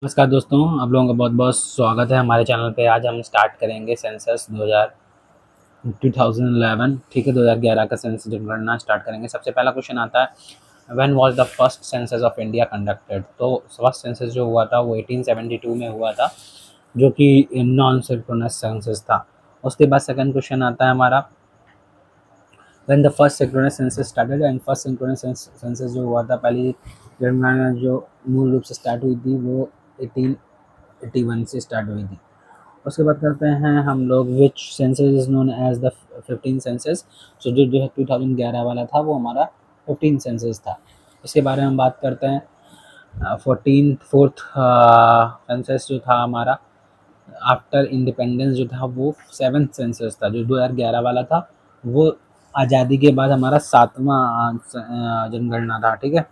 नमस्कार दोस्तों, आप लोगों का बहुत बहुत स्वागत है हमारे चैनल पे। आज हम स्टार्ट करेंगे सेंसस 2011। ठीक है, 2011 का सेंसस जनगणना स्टार्ट करेंगे। सबसे पहला क्वेश्चन आता है, when was the first census of India conducted. तो फर्स्ट सेंसस जो हुआ था वो 1872 में हुआ था, जो कि नॉन सिंक्रोनस सेंसस था। उसके बाद सेकंड क्वेश्चन आता है हमारा, when the first synchronous census started. And first synchronous census जो हुआ था, पहली जनगणना जो मूल रूप से स्टार्ट हुई थी वो 1881 से स्टार्ट हुई थी। उसके बाद करते हैं हम लोग, which census is known as the 15 census. So जो 2011 वाला था वो हमारा 15 सेंसस था। इसके बारे में हम बात करते हैं। 14th सेंसस जो था हमारा आफ्टर इंडिपेंडेंस जो था वो 7th सेंसस था। जो 2011 वाला था वो आज़ादी के बाद हमारा 7वां जनगणना था। ठीक है।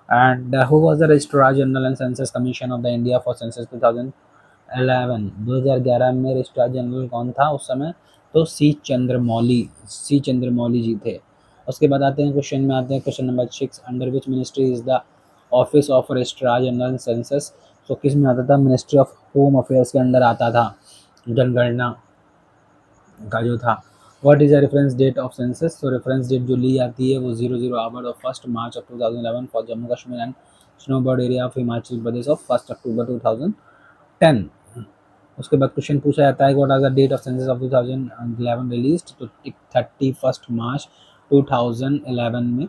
And who was the registrar general and census commission of the India for census 2011 में रजिस्ट्रार जनरल कौन था उस समय? तो सी चंद्रमौली जी थे। उसके बाद आते हैं क्वेश्चन में, आते हैं question number 6, under which ministry is the office of registrar general census. तो किस में आता था? मिनिस्ट्री ऑफ होम अफेयर्स के अंदर आता था जनगणना का जो था। What is the reference date of census? तो रेफरेंस डेट जो ली जाती है वो 00 hour of 1 March of 2011 for Jammu Kashmir and snowbird area of Himachal Pradesh of 1 October 2010। उसके बाद क्वेश्चन पूछा जाता है, what are the date of census of 2011 released. तो 31 मार्च 2011 में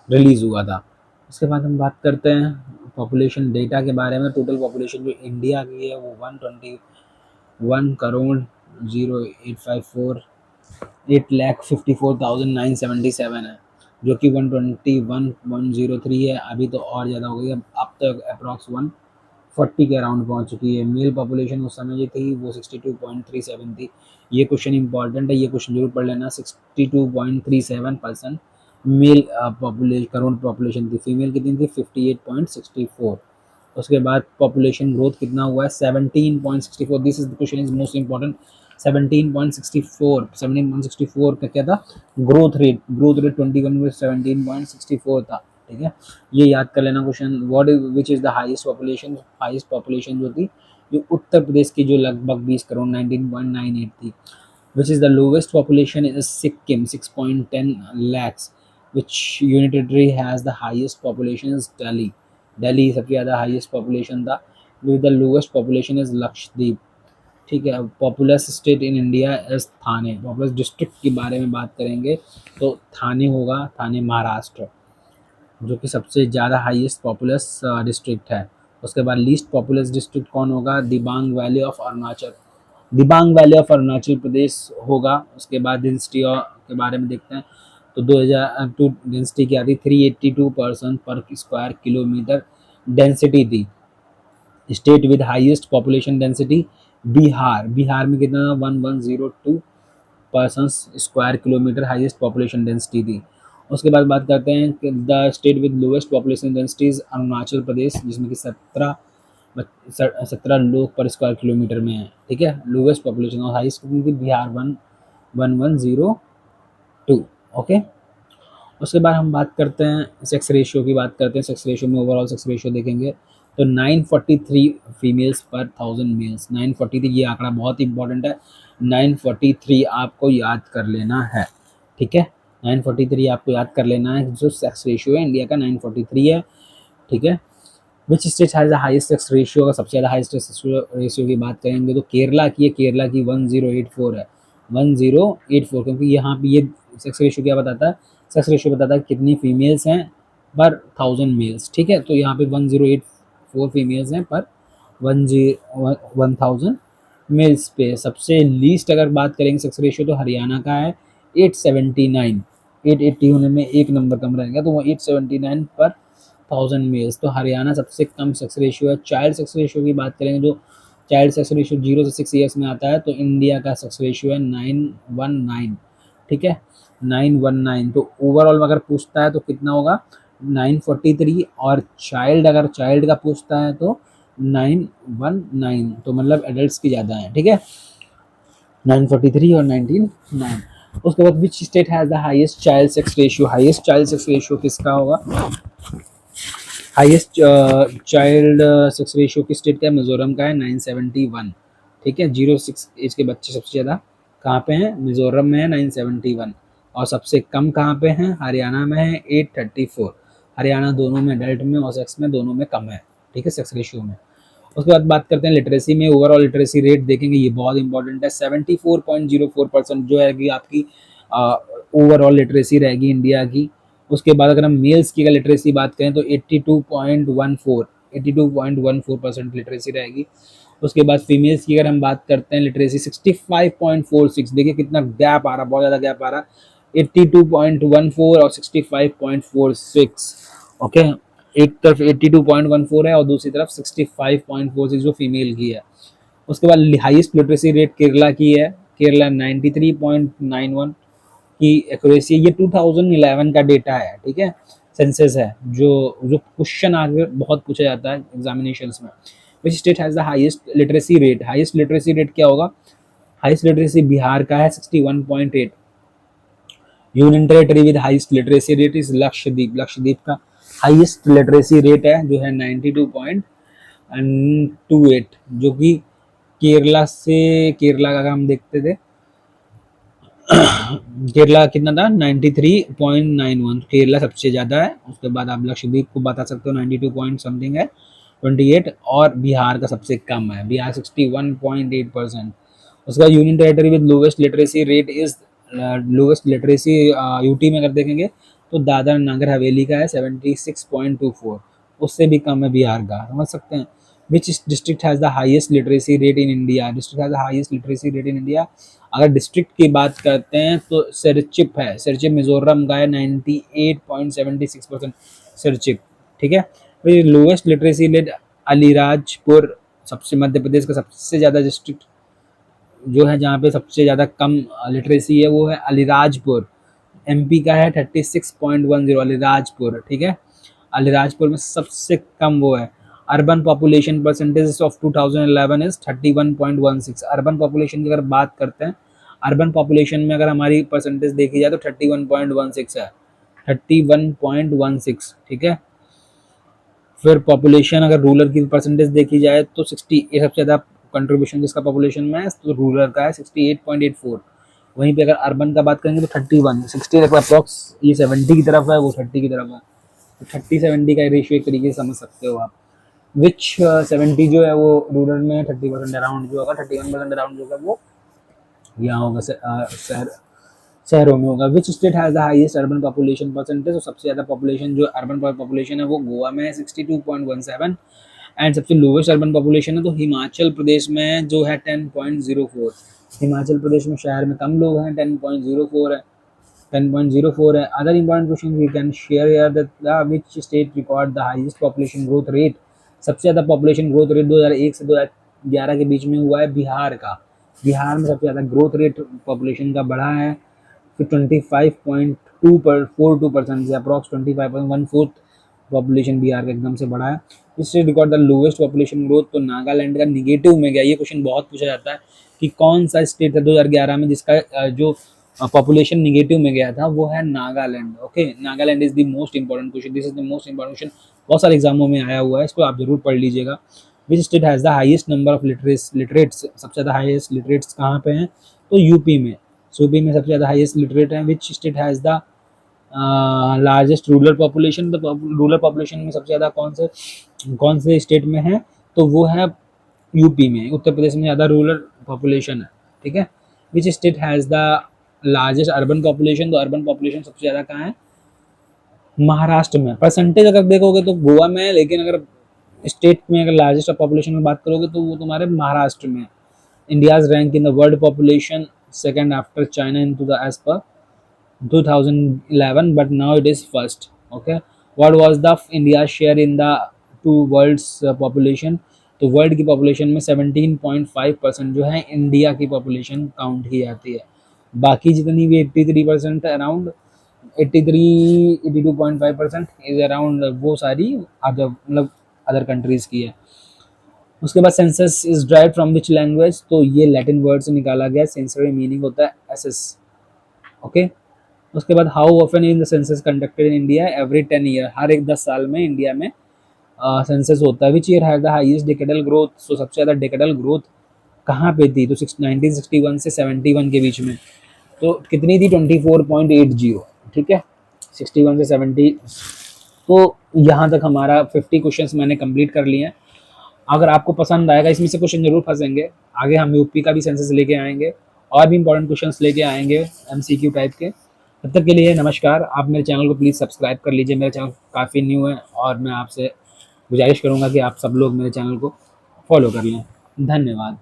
रिलीज़ हुआ था। उसके बाद हम बात करते हैं पॉपुलेशन डेटा के बारे में। टोटल पॉपुलेशन जो इंडिया की है वो 121,054,854,977 है, जो कि 121,103 है। अभी तो और ज़्यादा हो गई है, अब तक अप्रॉक्स 140 के अराउंड पहुंच चुकी है। मेल पॉपुलेशन उस समय जो थी वो 62.37 थी। ये क्वेश्चन इंपॉर्टेंट है, ये क्वेश्चन जरूर पढ़ लेना। 62.37% मेल करोड़ पॉपुलेशन थी। फीमेल कितनी थी? 58.64। उसके बाद पॉपुलेशन ग्रोथ कितना हुआ है? 17.64। This is the question is most important. 17.64 का क्या था? ग्रोथ रेट 21 में 17.64 था। ठीक है, ये याद कर लेना question. What is which is the highest population? Highest population जो थी जो उत्तर प्रदेश की, जो लगभग 20 करोड़ 19.98 थी। Which is the lowest population? Is Sikkim 6.10 lakhs। Which unit territory has the highest population? Is Delhi. Delhi सबसे ज़्यादा हाईएस्ट पॉपुलेशन था। With the lowest population is Lakshadweep. ठीक है। Populous state in India is Thane. Populace district के बारे में बात करेंगे तो थाने होगा, थाने महाराष्ट्र, जो कि सबसे ज़्यादा हाईएस्ट पॉपुलस डिस्ट्रिक्ट है। उसके बाद लीस्ट पॉपुलस डिस्ट्रिक्ट कौन होगा? Dibang valley of Arunachal. Dibang valley of Arunachal Pradesh होगा। उसके बाद डेंसिटी के बारे में देखते हैं तो 2002 डेंसिटी क्या थी? 382 पर्सन पर स्क्वायर किलोमीटर डेंसिटी थी। State with highest population density Bihar. Bihar में कितना? 1102 person square kilometre highest population density थी। उसके बाद बात करते हैं कि the state with lowest population densities Arunachal Pradesh, जिसमें कि 17 लोग पर स्क्वायर किलोमीटर में है। ठीक है, लोवेस्ट पॉपुलेशन। और हाईएस्ट कितनी थी? बिहार 1102। ओके। उसके बाद हम बात करते हैं सेक्स रेशियो की। बात करते हैं सेक्स रेशियो में, ओवरऑल सेक्स रेशियो देखेंगे तो 943 फीमेल्स पर 1000 मेल्स। 943, ये आंकड़ा बहुत इंपॉर्टेंट है। 943 आपको याद कर लेना है। ठीक है, 943 आपको याद कर लेना है। जो सेक्स रेशियो है इंडिया का 943 है। ठीक है। Which state has the highest sex ratio? का सबसे ज़्यादा हाईएस्ट सेक्स रेशियो की बात करेंगे तो केरला की है। केरला की 1084 है, 1084। क्योंकि यहाँ पे ये सेक्स रेशियो क्या बताता है? सेक्स रेशियो बताता है कितनी फीमेल्स हैं पर 1000 मेल्स। ठीक है, तो यहाँ पे 1084 फीमेल्स हैं पर 1000 मेल्स पे। सबसे लीस्ट अगर बात करेंगे सेक्स रेशियो तो हरियाणा का है 879। 880 होने में एक नंबर कम रहेगा, तो वो 879 पर 1000 मेल्स। तो हरियाणा सबसे कम सेक्स रेशियो है। चाइल्ड सेक्स रेशियो की बात करेंगे तो चाइल्ड सेक्स रेशियो 0 से 6 ईयर्स में आता है, तो इंडिया का सेक्स रेशियो है 919। ठीक है, 919। तो ओवरऑल अगर पूछता है तो कितना होगा? 943। और चाइल्ड, अगर चाइल्ड का पूछता है तो 919। तो मतलब एडल्ट्स की ज़्यादा है। ठीक है, 943 और 199। उसके बाद which state has the highest child sex ratio? Highest child sex ratio किसका होगा? हाईएस्ट चाइल्ड सेक्स रेशियो की स्टेट का है, मिजोरम का है 971, ठीक है। 0 6 एज के बच्चे सबसे ज़्यादा कहाँ पे हैं, मिजोरम में है 971। और सबसे कम कहाँ पे हैं, हरियाणा में है 834। हरियाणा दोनों में, एडल्ट में और सेक्स में दोनों में कम है, ठीक है, सेक्स रेशियो में। उसके बाद बात करते हैं लिटरेसी में, ओवरऑल लिटरेसी रेट देखेंगे, ये बहुत इंपॉर्टेंट है। 74.04% जो है कि आपकी ओवरऑल लिटरेसी रहेगी इंडिया की। उसके बाद अगर हम मेल्स की अगर लिटरेसी बात करें तो 82.14 लिटरेसी रहेगी। उसके बाद फीमेल्स की अगर हम बात करते हैं लिटरेसी 65.46, देखिए कितना गैप आ रहा, बहुत ज़्यादा गैप आ रहा, 82.14 और 65.46, ओके। एक तरफ 82.14 है और दूसरी तरफ 65.46 जो फीमेल की है। उसके बाद हाईएस्ट लिटरेसी रेट केरला की है, केरला 93.91 की एक्यूरेसी। ये 2011 का डेटा है, ठीक है, सेंसस है, जो जो क्वेश्चन आगे बहुत पूछा जाता है एग्जामिनेशंस में। Which state has the highest literacy rate, highest literacy rate क्या होगा, हाईएस्ट लिटरेसी बिहार का है 61.8। Union territory with highest literacy rate is Lakshadweep, Lakshadweep का हाईएस्ट लिटरेसी रेट है जो है 92.28, जो कि केरला से, केरला का अगर हम देखते थे केरला कितना था 93.91, केरला सबसे ज़्यादा है। उसके बाद आप लक्षद्वीप को बता सकते हो 92 पॉइंट समथिंग है 28, और बिहार का सबसे कम है, बिहार 61.8%। उसके बाद union territory with lowest literacy rate is, lowest literacy UT में अगर देखेंगे तो दादर नगर हवेली का है 76.24, उससे भी कम है बिहार का, समझ सकते हैं। Which district has the highest literacy rate in India, district has the highest literacy rate in India. अगर डिस्ट्रिक्ट की बात करते हैं तो सिरचिप है, सिरचिप मिजोरम का है 98.76% सिरचिप, ठीक है। लोवेस्ट लिटरेसी रेट अलीराजपुर, सबसे मध्य प्रदेश का सबसे ज़्यादा डिस्ट्रिक्ट जो है जहाँ पे सबसे ज़्यादा कम लिटरेसी है वो है अलीराजपुर, एमपी का है 36.10 अलीराजपुर, ठीक है। अलीराजपुर में सबसे कम वो है। Urban population percentage of 2011 is 31.16। Urban population की अगर बात करते हैं, अर्बन पॉपुलेशन में अगर हमारी परसेंटेज देखी जाए तो 31.16 है, 31.16, ठीक है। फिर पॉपुलेशन अगर रूरल की परसेंटेज देखी जाए तो 60, ये सबसे ज़्यादा कंट्रीब्यूशन जिसका पॉपुलेशन में है तो रूरल का है 68.84। वहीं पे अगर अर्बन का बात करेंगे तो 31, 60 अप्रॉक्स, ये 70 की तरफ है, वो 30 की तरफ है, तो 30-70 का रेशियो एक तरीके से समझ सकते हो आप। विच 70 जो है वो रूरल में, 30% अराउंड जो होगा, 31% अराउंड जो होगा वो यहाँ होगा शहर, शहरों में होगा। Which state has the highest urban population percentage, तो सबसे ज़्यादा पॉपुलेशन जो अर्बन पॉपुलेशन है वो गोवा में है 62.17, एंड सबसे लोवेस्ट अर्बन पॉपुलेशन है तो हिमाचल प्रदेश में जो है 10.04। हिमाचल प्रदेश में शहर में कम लोग हैं, 10.04 है, 10.04 है। Other important question we can share here that which state record the highest population growth rate, सबसे ज़्यादा पॉपुलेशन ग्रोथ रेट 2001 से 2011 के बीच में हुआ है बिहार का। बिहार में सबसे ज़्यादा ग्रोथ रेट पॉपुलेशन का बढ़ा है, फिर 25.42% से अप्रॉक्स 25.14 पॉपुलेशन बिहार का एकदम से बढ़ा है। इससे record the lowest population growth, तो नागालैंड का निगेटिव में गया। ये क्वेश्चन बहुत पूछा जाता है कि कौन सा स्टेट है 2011 में जिसका जो पॉपुलेशन निगेटिव में गया था, वो है Nagaland, okay. Nagaland is the most important question, this is the most important question, बहुत सारे एग्जामों में आया हुआ है, इसको आप जरूर पढ़ लीजिएगा। Which state has the highest number of literates, सबसे ज़्यादा हाईएस्ट लिटरेट्स कहाँ पे हैं, तो यूपी में, यूपी में सबसे ज़्यादा हाईएस्ट लिटरेट है। Which state has the largest rural population, तो रूरल पॉपुलेशन में सबसे ज़्यादा कौन से स्टेट में है, तो वो है यूपी में, उत्तर प्रदेश में ज़्यादा रूरल पॉपुलेशन है, ठीक है। Which state has the largest urban population, तो अर्बन पॉपुलेशन सबसे ज़्यादा कहाँ है, महाराष्ट्र में। परसेंटेज अगर देखोगे तो गोवा में है, लेकिन अगर स्टेट में अगर लार्जेस्ट पॉपुलेशन में बात करोगे तो वो तुम्हारे महाराष्ट्र में। India's rank in the world population second after China into the age पर 2011, but now it is first, okay. What was the India share in the two world's population, तो वर्ल्ड की पॉपुलेशन में 17.5% जो है इंडिया की population count की जाती है। बाकी जितनी भी 83% अराउंड 82.5% इज अराउंड वो सारी अदर, मतलब अदर कंट्रीज की है। उसके बाद census is drive from which language, तो ये लैटिन वर्ड से निकाला गया, सेंसर मीनिंग होता है एसेस, ओके। उसके बाद how often in the census conducted in India, every 10 year, हर एक 10 साल में इंडिया में सेंसस होता है, which year has the highest decadal growth. So सबसे ज़्यादा डेकेडल ग्रोथ कहाँ पे थी, तो 1961 से 71 के बीच में। तो कितनी थी, 24.80, ठीक है, 61 से 70। तो यहाँ तक हमारा 50 क्वेश्चंस मैंने कंप्लीट कर लिए हैं। अगर आपको पसंद आएगा, इसमें से क्वेश्चन जरूर फंसेंगे, आगे हम यूपी का भी सेंसस लेके आएंगे और भी इंपॉर्टेंट क्वेश्चंस लेके आएंगे एमसीक्यू टाइप के। तब तक के लिए नमस्कार। आप मेरे चैनल को प्लीज़ सब्सक्राइब कर लीजिए, मेरा चैनल काफ़ी न्यू है और मैं आपसे गुजारिश करूँगा कि आप सब लोग मेरे चैनल को फॉलो कर लें। धन्यवाद।